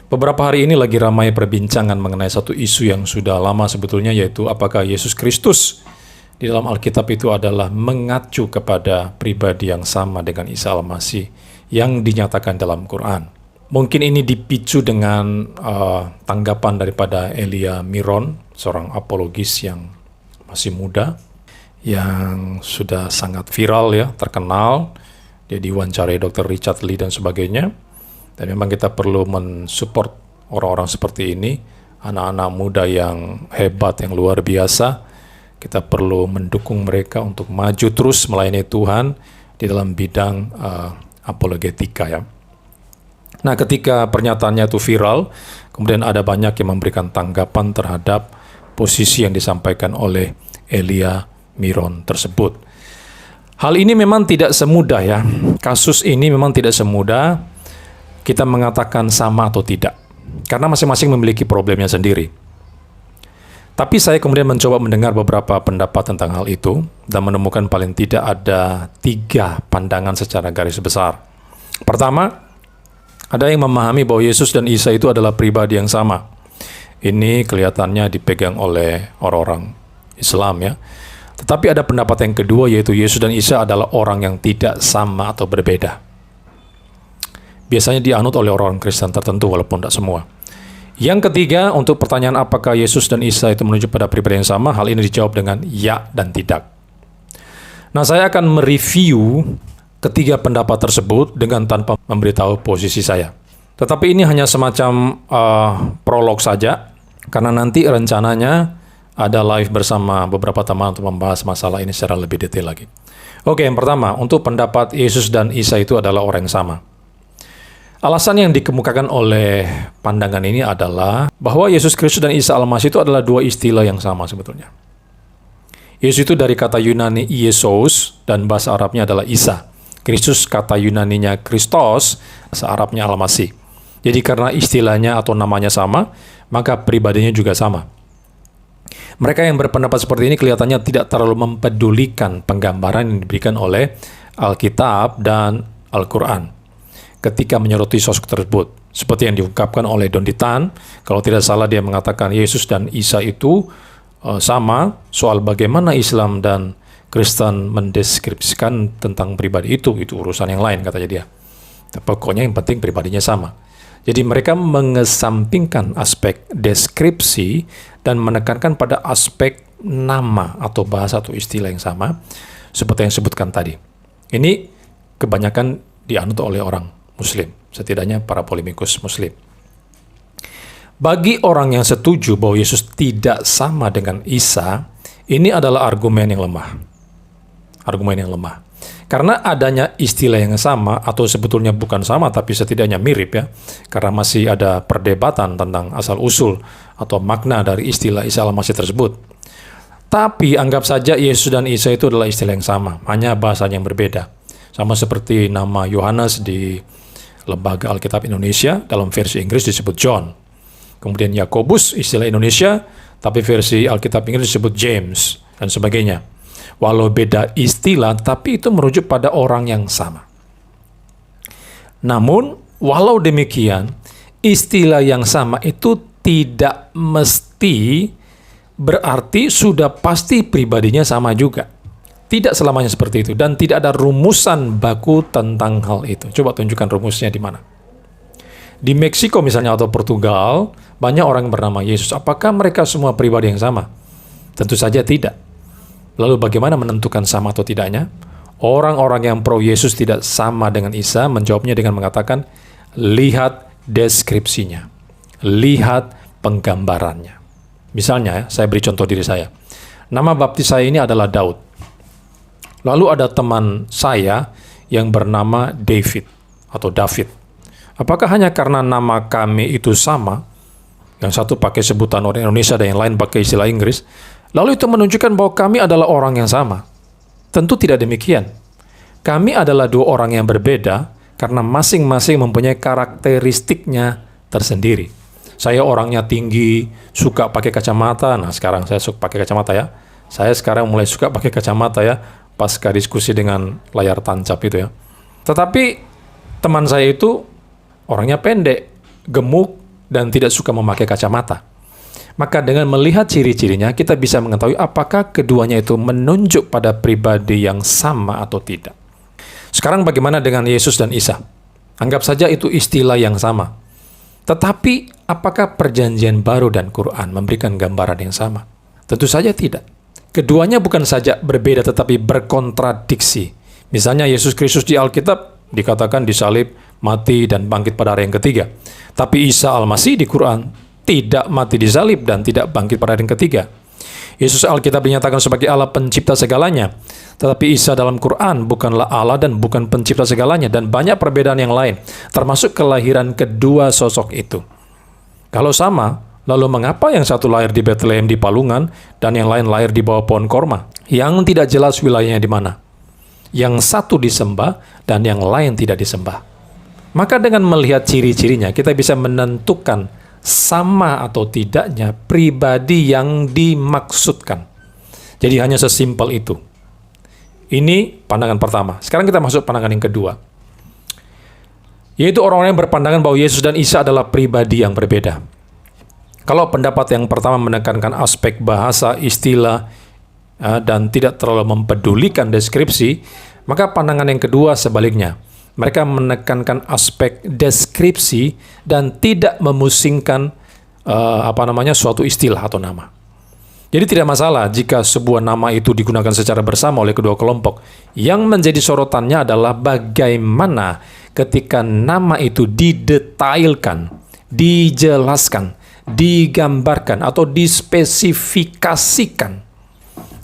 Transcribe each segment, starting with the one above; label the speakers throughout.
Speaker 1: Beberapa hari ini lagi ramai perbincangan mengenai satu isu yang sudah lama sebetulnya, yaitu apakah Yesus Kristus di dalam Alkitab itu adalah mengacu kepada pribadi yang sama dengan Isa Al-Masih yang dinyatakan dalam Quran. Mungkin ini dipicu dengan tanggapan daripada Elia Miron, seorang apologis yang masih muda, yang sudah sangat viral ya, terkenal. Dia diwawancarai Dr. Richard Lee dan sebagainya. Dan memang kita perlu mensupport orang-orang seperti ini, anak-anak muda yang hebat, yang luar biasa. Kita perlu mendukung mereka untuk maju terus melayani Tuhan di dalam bidang apologetika ya. Nah, ketika pernyataannya itu viral, kemudian ada banyak yang memberikan tanggapan terhadap posisi yang disampaikan oleh Elia Miron tersebut. Hal ini memang tidak semudah ya. Kasus ini memang tidak semudah kita mengatakan sama atau tidak, karena masing-masing memiliki problemnya sendiri. Tapi saya kemudian mencoba mendengar beberapa pendapat tentang hal itu dan menemukan paling tidak ada 3 pandangan secara garis besar. Pertama, ada yang memahami bahwa Yesus dan Isa itu adalah pribadi yang sama. Ini kelihatannya dipegang oleh orang-orang Islam ya. Tetapi ada pendapat yang kedua, yaitu Yesus dan Isa adalah orang yang tidak sama atau berbeda. Biasanya dianut oleh orang Kristen tertentu, walaupun tidak semua. Yang ketiga, untuk pertanyaan apakah Yesus dan Isa itu menuju pada pribadi yang sama, hal ini dijawab dengan ya dan tidak. Nah, saya akan mereview ketiga pendapat tersebut dengan tanpa memberitahu posisi saya. Tetapi ini hanya semacam prolog saja, karena nanti rencananya ada live bersama beberapa teman untuk membahas masalah ini secara lebih detail lagi. Oke, yang pertama, untuk pendapat Yesus dan Isa itu adalah orang yang sama. Alasan yang dikemukakan oleh pandangan ini adalah bahwa Yesus Kristus dan Isa Al-Masih itu adalah 2 istilah yang sama sebetulnya. Yesus itu dari kata Yunani Iesos dan bahasa Arabnya adalah Isa. Kristus kata Yunaninya Christos, bahasa Arabnya Al-Masih. Jadi karena istilahnya atau namanya sama, maka pribadinya juga sama. Mereka yang berpendapat seperti ini kelihatannya tidak terlalu mempedulikan penggambaran yang diberikan oleh Alkitab dan Al-Quran ketika menyoroti sosok tersebut. Seperti yang diungkapkan oleh Don Ditan, kalau tidak salah dia mengatakan Yesus dan Isa itu sama, soal bagaimana Islam dan Kristen mendeskripsikan tentang pribadi itu urusan yang lain, katanya dia. Pokoknya yang penting pribadinya sama. Jadi mereka mengesampingkan aspek deskripsi dan menekankan pada aspek nama atau bahasa atau istilah yang sama, seperti yang disebutkan tadi. Ini kebanyakan dianut oleh orang Muslim, setidaknya para polemikus Muslim. Bagi orang yang setuju bahwa Yesus tidak sama dengan Isa, ini adalah argumen yang lemah. Argumen yang lemah. Karena adanya istilah yang sama, atau sebetulnya bukan sama, tapi setidaknya mirip ya, karena masih ada perdebatan tentang asal-usul atau makna dari istilah Isa Al-Masih tersebut. Tapi anggap saja Yesus dan Isa itu adalah istilah yang sama, hanya bahasanya yang berbeda. Sama seperti nama Yohanes di Lembaga Alkitab Indonesia, dalam versi Inggris disebut John. Kemudian Yakobus, istilah Indonesia, tapi versi Alkitab Inggris disebut James, dan sebagainya. Walau beda istilah, tapi itu merujuk pada orang yang sama. Namun, walau demikian, istilah yang sama itu tidak mesti berarti sudah pasti pribadinya sama juga. Tidak selamanya seperti itu, dan tidak ada rumusan baku tentang hal itu. Coba tunjukkan rumusnya di mana. Di Meksiko misalnya atau Portugal, banyak orang yang bernama Yesus. Apakah mereka semua pribadi yang sama? Tentu saja tidak. Lalu bagaimana menentukan sama atau tidaknya? Orang-orang yang pro Yesus tidak sama dengan Isa menjawabnya dengan mengatakan, lihat deskripsinya, lihat penggambarannya. Misalnya, saya beri contoh diri saya. Nama baptis saya ini adalah Daud. Lalu ada teman saya yang bernama David atau David. Apakah hanya karena nama kami itu sama, yang satu pakai sebutan orang Indonesia dan yang lain pakai istilah Inggris, lalu itu menunjukkan bahwa kami adalah orang yang sama? Tentu tidak demikian. Kami adalah 2 orang yang berbeda karena masing-masing mempunyai karakteristiknya tersendiri. Saya orangnya tinggi, suka pakai kacamata. Nah, sekarang saya suka pakai kacamata ya. Saya sekarang mulai suka pakai kacamata ya, pasca diskusi dengan layar tancap itu ya. Tetapi teman saya itu orangnya pendek, gemuk, dan tidak suka memakai kacamata. Maka dengan melihat ciri-cirinya, kita bisa mengetahui apakah keduanya itu menunjuk pada pribadi yang sama atau tidak. Sekarang bagaimana dengan Yesus dan Isa? Anggap saja itu istilah yang sama. Tetapi apakah Perjanjian Baru dan Quran memberikan gambaran yang sama? Tentu saja tidak. Keduanya bukan saja berbeda tetapi berkontradiksi. Misalnya Yesus Kristus di Alkitab dikatakan disalib, mati, dan bangkit pada hari yang ketiga. Tapi Isa Al-Masih di Quran tidak mati disalib dan tidak bangkit pada hari yang ketiga. Yesus Alkitab dinyatakan sebagai Allah pencipta segalanya. Tetapi Isa dalam Quran bukanlah Allah dan bukan pencipta segalanya, dan banyak perbedaan yang lain, termasuk kelahiran kedua sosok itu. Kalau sama, lalu mengapa yang satu lahir di Bethlehem di Palungan dan yang lain lahir di bawah pohon korma? Yang tidak jelas wilayahnya di mana. Yang satu disembah dan yang lain tidak disembah. Maka dengan melihat ciri-cirinya, kita bisa menentukan sama atau tidaknya pribadi yang dimaksudkan. Jadi hanya sesimpel itu. Ini pandangan pertama. Sekarang kita masuk pandangan yang kedua. Yaitu orang-orang yang berpandangan bahwa Yesus dan Isa adalah pribadi yang berbeda. Kalau pendapat yang pertama menekankan aspek bahasa, istilah, dan tidak terlalu mempedulikan deskripsi, maka pandangan yang kedua sebaliknya. Mereka menekankan aspek deskripsi dan tidak memusingkan suatu istilah atau nama. Jadi tidak masalah jika sebuah nama itu digunakan secara bersama oleh kedua kelompok. Yang menjadi sorotannya adalah bagaimana ketika nama itu didetailkan, dijelaskan, digambarkan, atau dispesifikasikan.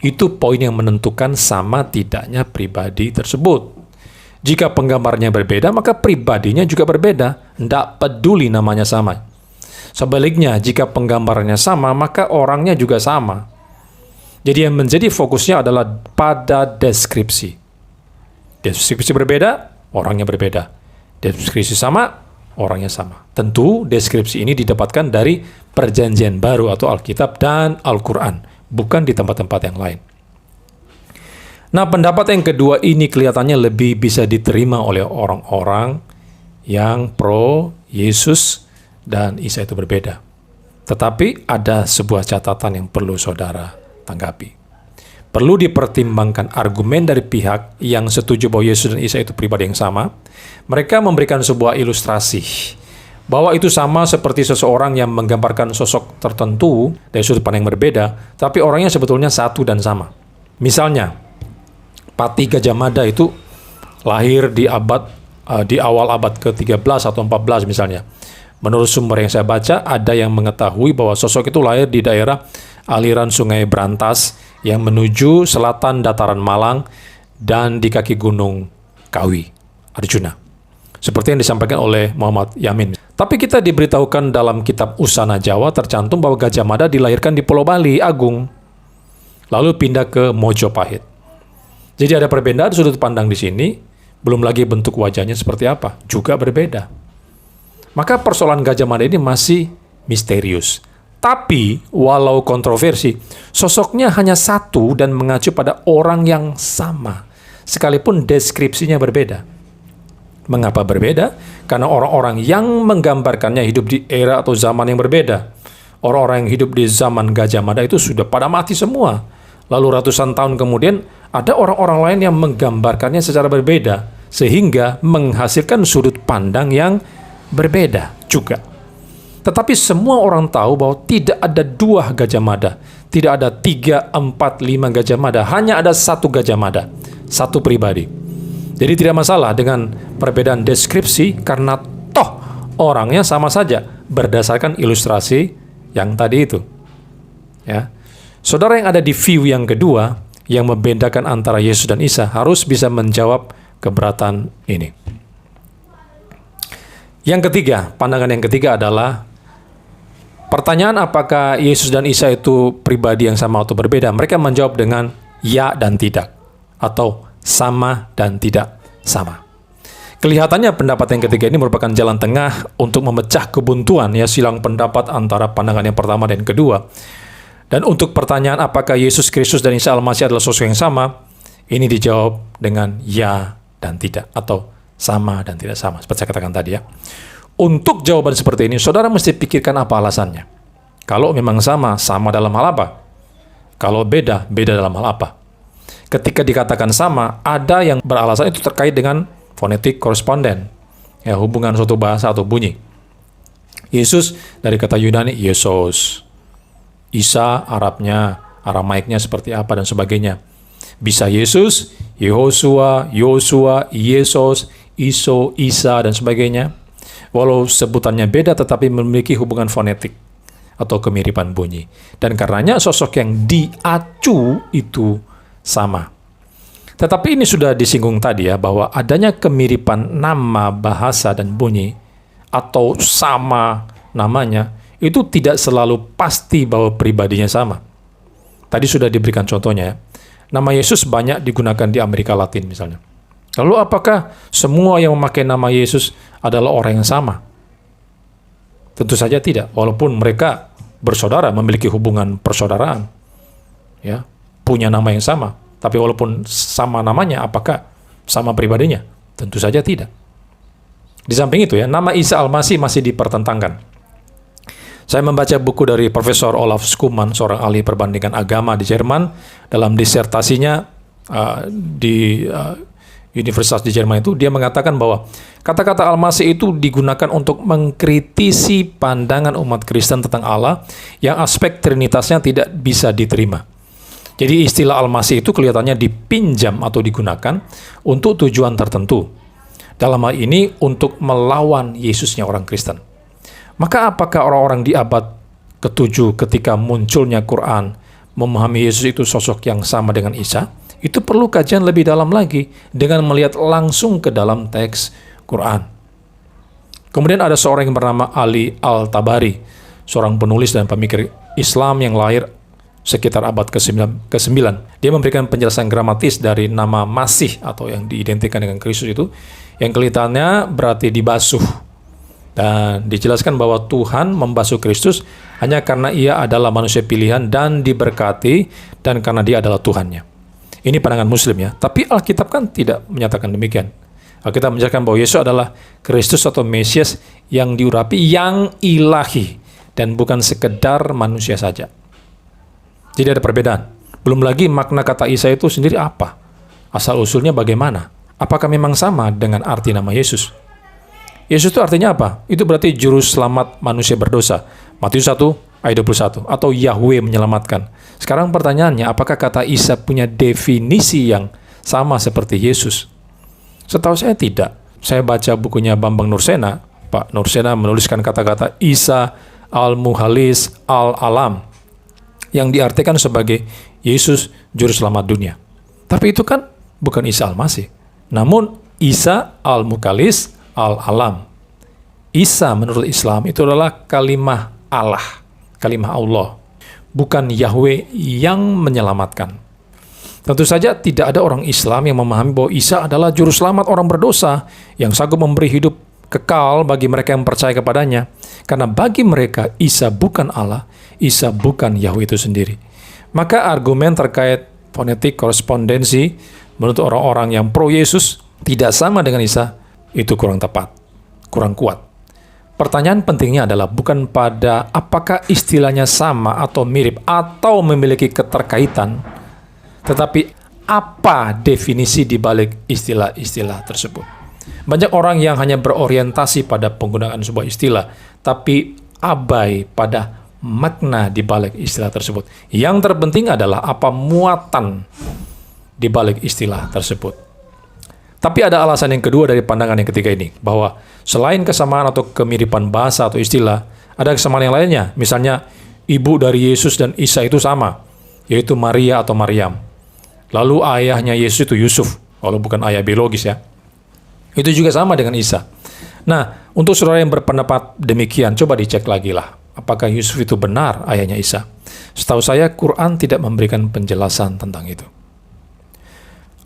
Speaker 1: Itu poin yang menentukan sama tidaknya pribadi tersebut. Jika penggambarnya berbeda, maka pribadinya juga berbeda. Tidak peduli namanya sama. Sebaliknya, jika penggambarannya sama, maka orangnya juga sama. Jadi yang menjadi fokusnya adalah pada deskripsi. Deskripsi berbeda, orangnya berbeda. Deskripsi sama, orangnya sama. Tentu deskripsi ini didapatkan dari Perjanjian Baru atau Alkitab dan Al-Quran, bukan di tempat-tempat yang lain. Nah, pendapat yang kedua ini kelihatannya lebih bisa diterima oleh orang-orang yang pro Yesus dan Isa itu berbeda. Tetapi ada sebuah catatan yang perlu saudara tanggapi. Perlu dipertimbangkan argumen dari pihak yang setuju bahwa Yesus dan Isa itu pribadi yang sama. Mereka memberikan sebuah ilustrasi bahwa itu sama seperti seseorang yang menggambarkan sosok tertentu dari sudut pandang yang berbeda, tapi orangnya sebetulnya satu dan sama. Misalnya, Pati Gajah Mada itu lahir di awal abad ke-13 atau 14 misalnya. Menurut sumber yang saya baca, ada yang mengetahui bahwa sosok itu lahir di daerah aliran Sungai Brantas yang menuju selatan dataran Malang dan di kaki Gunung Kawi, Arjuna. Seperti yang disampaikan oleh Muhammad Yamin. Tapi kita diberitahukan dalam kitab Usana Jawa tercantum bahwa Gajah Mada dilahirkan di Pulau Bali Agung, lalu pindah ke Mojopahit. Jadi ada perbedaan sudut pandang di sini, belum lagi bentuk wajahnya seperti apa, juga berbeda. Maka persoalan Gajah Mada ini masih misterius. Tapi, walau kontroversi, sosoknya hanya satu dan mengacu pada orang yang sama, sekalipun deskripsinya berbeda. Mengapa berbeda? Karena orang-orang yang menggambarkannya hidup di era atau zaman yang berbeda. Orang-orang yang hidup di zaman Gajah Mada itu sudah pada mati semua. Lalu ratusan tahun kemudian, ada orang-orang lain yang menggambarkannya secara berbeda, sehingga menghasilkan sudut pandang yang berbeda juga. Tetapi semua orang tahu bahwa tidak ada dua Gajah Mada, tidak ada 3, 4, 5 Gajah Mada, hanya ada satu Gajah Mada, satu pribadi. Jadi tidak masalah dengan perbedaan deskripsi, karena toh orangnya sama saja berdasarkan ilustrasi yang tadi itu. Ya. Saudara yang ada di view yang kedua, yang membedakan antara Yesus dan Isa, harus bisa menjawab keberatan ini. Yang ketiga, pandangan yang ketiga adalah pertanyaan apakah Yesus dan Isa itu pribadi yang sama atau berbeda. Mereka menjawab dengan ya dan tidak, atau sama dan tidak sama. Kelihatannya pendapat yang ketiga ini merupakan jalan tengah untuk memecah kebuntuan, ya, silang pendapat antara pandangan yang pertama dan kedua. Dan untuk pertanyaan apakah Yesus Kristus dan Isa Al-Masih adalah sosok yang sama, ini dijawab dengan ya dan tidak, atau sama dan tidak sama, seperti saya katakan tadi, ya. Untuk jawaban seperti ini, saudara mesti pikirkan apa alasannya. Kalau memang sama, sama dalam hal apa? Kalau beda, beda dalam hal apa? Ketika dikatakan sama, ada yang beralasan itu terkait dengan fonetik koresponden, ya, hubungan suatu bahasa atau bunyi. Yesus dari kata Yunani Yesus, Isa Arabnya, Aramaiknya seperti apa dan sebagainya. Bisa Yesus, Yehosua, Yosua, Yesus, Iso, Isa dan sebagainya. Walau sebutannya beda tetapi memiliki hubungan fonetik atau kemiripan bunyi. Dan karenanya sosok yang diacu itu sama. Tetapi ini sudah disinggung tadi ya, bahwa adanya kemiripan nama, bahasa, dan bunyi atau sama namanya, itu tidak selalu pasti bahwa pribadinya sama. Tadi sudah diberikan contohnya ya. Nama Yesus banyak digunakan di Amerika Latin misalnya. Lalu apakah semua yang memakai nama Yesus adalah orang yang sama? Tentu saja tidak, walaupun mereka bersaudara, memiliki hubungan persaudaraan, ya, punya nama yang sama. Tapi walaupun sama namanya, apakah sama pribadinya? Tentu saja tidak. Di samping itu ya, nama Isa Al-Masih masih dipertentangkan. Saya membaca buku dari Profesor Olaf Schumann, seorang ahli perbandingan agama di Jerman, dalam disertasinya di Universitas di Jerman itu, dia mengatakan bahwa kata-kata Al-Masih itu digunakan untuk mengkritisi pandangan umat Kristen tentang Allah yang aspek trinitasnya tidak bisa diterima. Jadi istilah Al-Masih itu kelihatannya dipinjam atau digunakan untuk tujuan tertentu. Dalam hal ini untuk melawan Yesusnya orang Kristen. Maka apakah orang-orang di abad ke-7 ketika munculnya Quran memahami Yesus itu sosok yang sama dengan Isa? Itu perlu kajian lebih dalam lagi dengan melihat langsung ke dalam teks Quran. Kemudian ada seorang yang bernama Ali Al-Tabari, seorang penulis dan pemikir Islam yang lahir sekitar abad ke-9. Dia memberikan penjelasan gramatis dari nama Masih atau yang diidentikan dengan Kristus itu, yang kelihatannya berarti dibasuh. Dan dijelaskan bahwa Tuhan membasuh Kristus hanya karena ia adalah manusia pilihan dan diberkati dan karena dia adalah Tuhannya. Ini pandangan Muslim ya, tapi Alkitab kan tidak menyatakan demikian. Alkitab menjelaskan bahwa Yesus adalah Kristus atau Mesias yang diurapi, yang ilahi, dan bukan sekedar manusia saja. Jadi ada perbedaan. Belum lagi makna kata Isa itu sendiri apa? Asal-usulnya bagaimana? Apakah memang sama dengan arti nama Yesus? Yesus itu artinya apa? Itu berarti juru selamat manusia berdosa. Matius 1 ayat 21. Atau Yahweh menyelamatkan. Sekarang pertanyaannya, apakah kata Isa punya definisi yang sama seperti Yesus? Setahu saya tidak. Saya baca bukunya Bambang Nursena. Pak Nursena menuliskan kata-kata Isa Al-Muhalis Al-Alam yang diartikan sebagai Yesus Juru Selamat dunia. Tapi itu kan bukan Isa Al-Masih. Namun Isa Al-Mukalis Al-Alam. Isa menurut Islam itu adalah kalimah Allah, kalimah Allah, bukan Yahweh yang menyelamatkan. Tentu saja tidak ada orang Islam yang memahami bahwa Isa adalah juru selamat orang berdosa yang sanggup memberi hidup kekal bagi mereka yang percaya kepadanya. Karena bagi mereka Isa bukan Allah, Isa bukan Yahweh itu sendiri. Maka argumen terkait fonetik korespondensi menurut orang-orang yang pro Yesus tidak sama dengan Isa itu kurang tepat, kurang kuat. Pertanyaan pentingnya adalah bukan pada apakah istilahnya sama atau mirip atau memiliki keterkaitan, tetapi apa definisi di balik istilah-istilah tersebut. Banyak orang yang hanya berorientasi pada penggunaan sebuah istilah, tapi abai pada makna di balik istilah tersebut. Yang terpenting adalah apa muatan di balik istilah tersebut. Tapi ada alasan yang kedua dari pandangan yang ketiga ini, bahwa selain kesamaan atau kemiripan bahasa atau istilah, ada kesamaan yang lainnya. Misalnya, ibu dari Yesus dan Isa itu sama, yaitu Maria atau Maryam. Lalu ayahnya Yesus itu Yusuf, walau bukan ayah biologis ya. Itu juga sama dengan Isa. Nah, untuk saudara yang berpendapat demikian, coba dicek lagi lah, apakah Yusuf itu benar ayahnya Isa. Setahu saya, Quran tidak memberikan penjelasan tentang itu.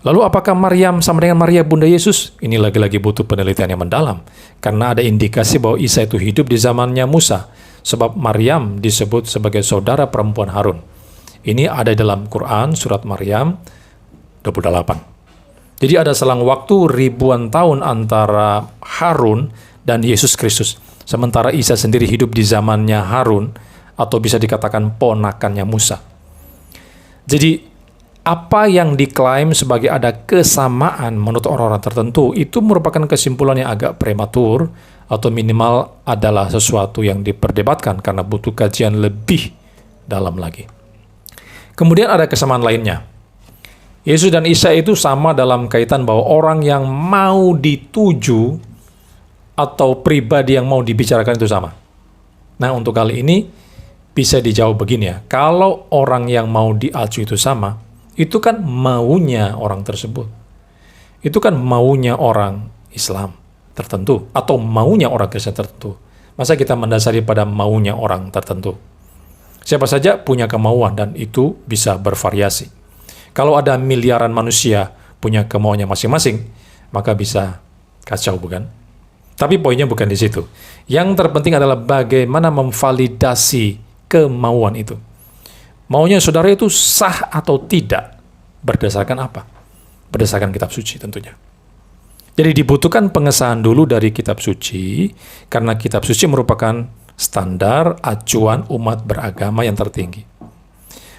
Speaker 1: Lalu apakah Maryam sama dengan Maria bunda Yesus? Ini lagi-lagi butuh penelitian yang mendalam. Karena ada indikasi bahwa Isa itu hidup di zamannya Musa. Sebab Maryam disebut sebagai saudara perempuan Harun. Ini ada dalam Quran surat Maryam 28. Jadi ada selang waktu ribuan tahun antara Harun dan Yesus Kristus. Sementara Isa sendiri hidup di zamannya Harun, atau bisa dikatakan ponakannya Musa. Jadi, apa yang diklaim sebagai ada kesamaan menurut orang-orang tertentu, itu merupakan kesimpulan yang agak prematur, atau minimal adalah sesuatu yang diperdebatkan karena butuh kajian lebih dalam lagi. Kemudian ada kesamaan lainnya. Yesus dan Isa itu sama dalam kaitan bahwa orang yang mau dituju atau pribadi yang mau dibicarakan itu sama. Nah, untuk kali ini bisa dijawab begini ya. Kalau orang yang mau diacu itu sama, itu kan maunya orang tersebut. Itu kan maunya orang Islam tertentu atau maunya orang Kristen tertentu. Masa kita mendasari pada maunya orang tertentu? Siapa saja punya kemauan dan itu bisa bervariasi. Kalau ada miliaran manusia punya kemauannya masing-masing, maka bisa kacau, bukan? Tapi poinnya bukan di situ. Yang terpenting adalah bagaimana memvalidasi kemauan itu. Maunya saudara itu sah atau tidak? Berdasarkan apa? Berdasarkan kitab suci tentunya. Jadi dibutuhkan pengesahan dulu dari kitab suci, karena kitab suci merupakan standar acuan umat beragama yang tertinggi.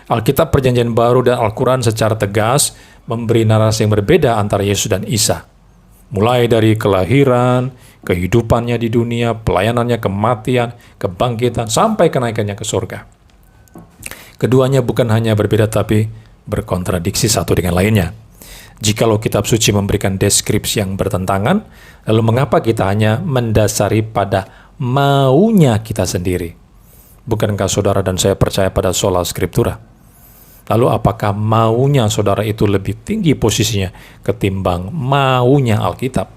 Speaker 1: Alkitab Perjanjian Baru dan Al-Quran secara tegas memberi narasi yang berbeda antara Yesus dan Isa. Mulai dari kelahiran, kehidupannya di dunia, pelayanannya, kematian, kebangkitan, sampai kenaikannya ke surga. Keduanya bukan hanya berbeda tapi berkontradiksi satu dengan lainnya. Jikalau kitab suci memberikan deskripsi yang bertentangan, lalu mengapa kita hanya mendasari pada maunya kita sendiri? Bukankah saudara dan saya percaya pada sola scriptura? Lalu apakah maunya saudara itu lebih tinggi posisinya ketimbang maunya Alkitab?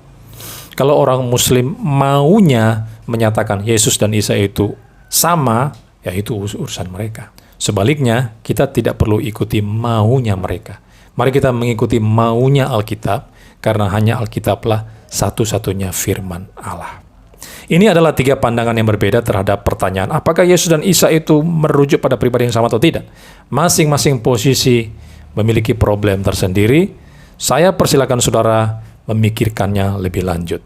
Speaker 1: Kalau orang Muslim maunya menyatakan Yesus dan Isa itu sama, ya itu urusan mereka. Sebaliknya, kita tidak perlu ikuti maunya mereka. Mari kita mengikuti maunya Alkitab, karena hanya Alkitablah satu-satunya firman Allah. Ini adalah 3 pandangan yang berbeda terhadap pertanyaan, apakah Yesus dan Isa itu merujuk pada pribadi yang sama atau tidak? Masing-masing posisi memiliki problem tersendiri. Saya persilakan saudara memikirkannya lebih lanjut.